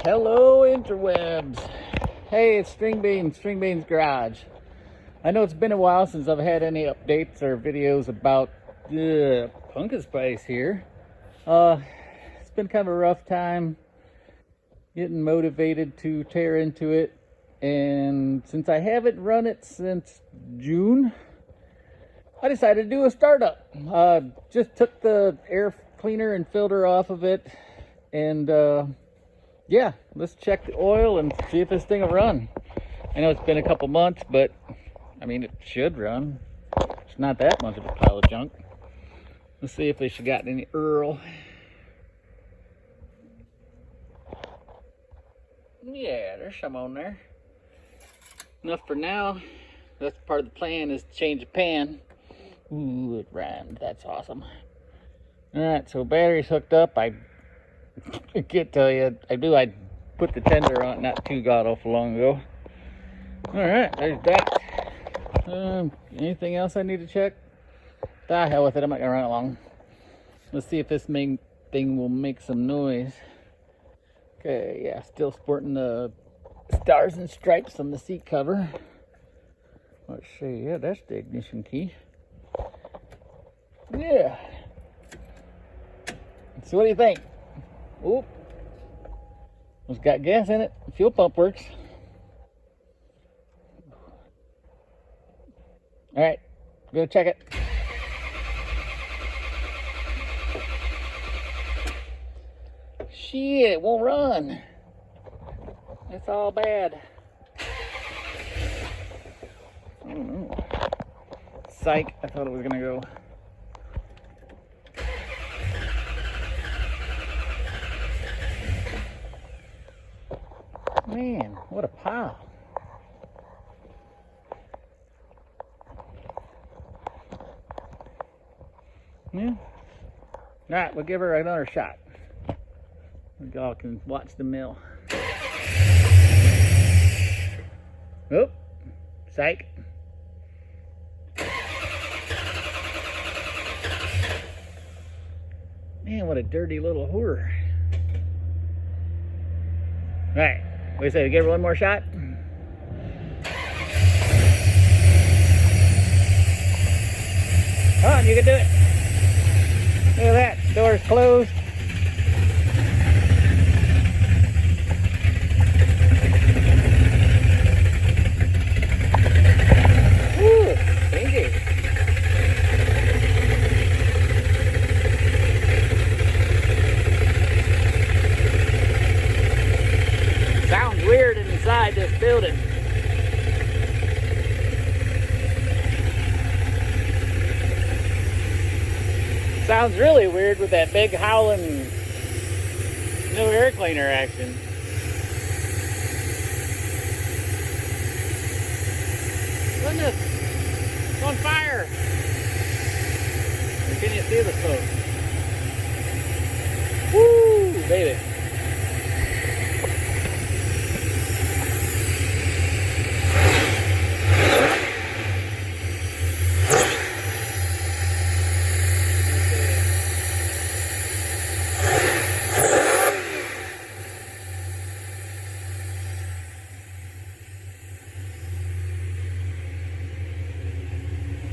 Hello interwebs. Hey, it's String Beans Garage. I know it's been a while since I've had any updates or videos about Punkin Spice here. It's been kind of a rough time getting motivated to tear into it, and since I haven't run it since June, I decided to do a startup. Just took the air cleaner and filter off of it, and yeah, let's check the oil and see if this thing will run. I know it's been a couple months, but I mean, it should run. It's not that much of a pile of junk. Let's see if they should got any Earl. Yeah, there's some on there. Enough for now. That's part of the plan, is to change the pan. Ooh, it rhymed. That's awesome. Alright, so battery's hooked up. I can't tell you. I put the tender on it not too god awful long ago. Alright, there's that. Anything else I need to check? The hell with it, I'm not gonna run it long. Let's see if this main thing will make some noise. Okay, yeah, still sporting the stars and stripes on the seat cover. Let's see, yeah, that's the ignition key. Yeah. So what do you think? Oop. It's got gas in it. Fuel pump works. Alright, go check it. Shit, it won't run. It's all bad. Oh no. Psych, I thought it was gonna go. Man, what a pile. Yeah. Alright, we'll give her another shot. Y'all can watch the mill. Oh, psych. Man, what a dirty little whore. Alright, what do you say? We give her one more shot? Come on, you can do it. Look at that, door's closed. Woo, stinky. Sounds weird inside this building. Sounds really weird with that big howling new air cleaner action. Goodness, it's on fire. Or can you see the smoke? Woo, baby.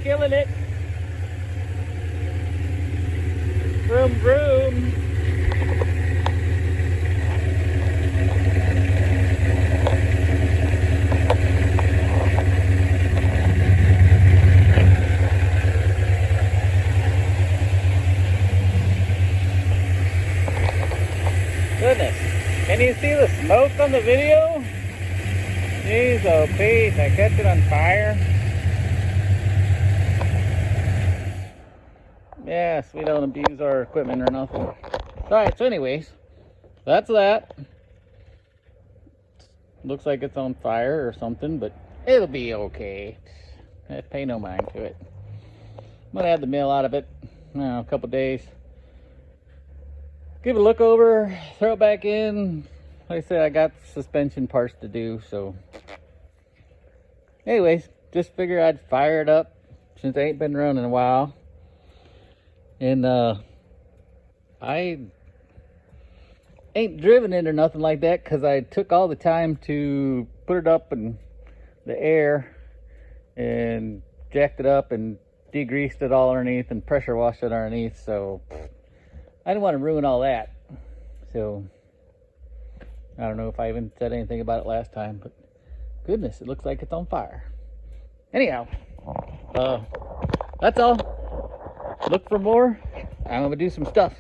Killing it. Vroom, vroom. Goodness. Can you see the smoke on the video? Jeez, oh Pete, I catch it on fire. Yes, we don't abuse our equipment or nothing. Alright, so anyways, that's that. Looks like it's on fire or something, but it'll be okay. Pay no mind to it. I'm gonna have the mill out of it, a couple days. Give it a look over, throw it back in. Like I said, I got suspension parts to do, so. Anyways, just figure I'd fire it up since I ain't been running in a while. And I ain't driven it or nothing like that because I took all the time to put it up in the air and jacked it up and degreased it all underneath and pressure washed it underneath. So I didn't want to ruin all that. So I don't know if I even said anything about it last time, but goodness, it looks like it's on fire. Anyhow, that's all. Look for more. I'm gonna do some stuff.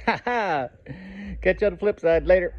Catch you on the flip side later.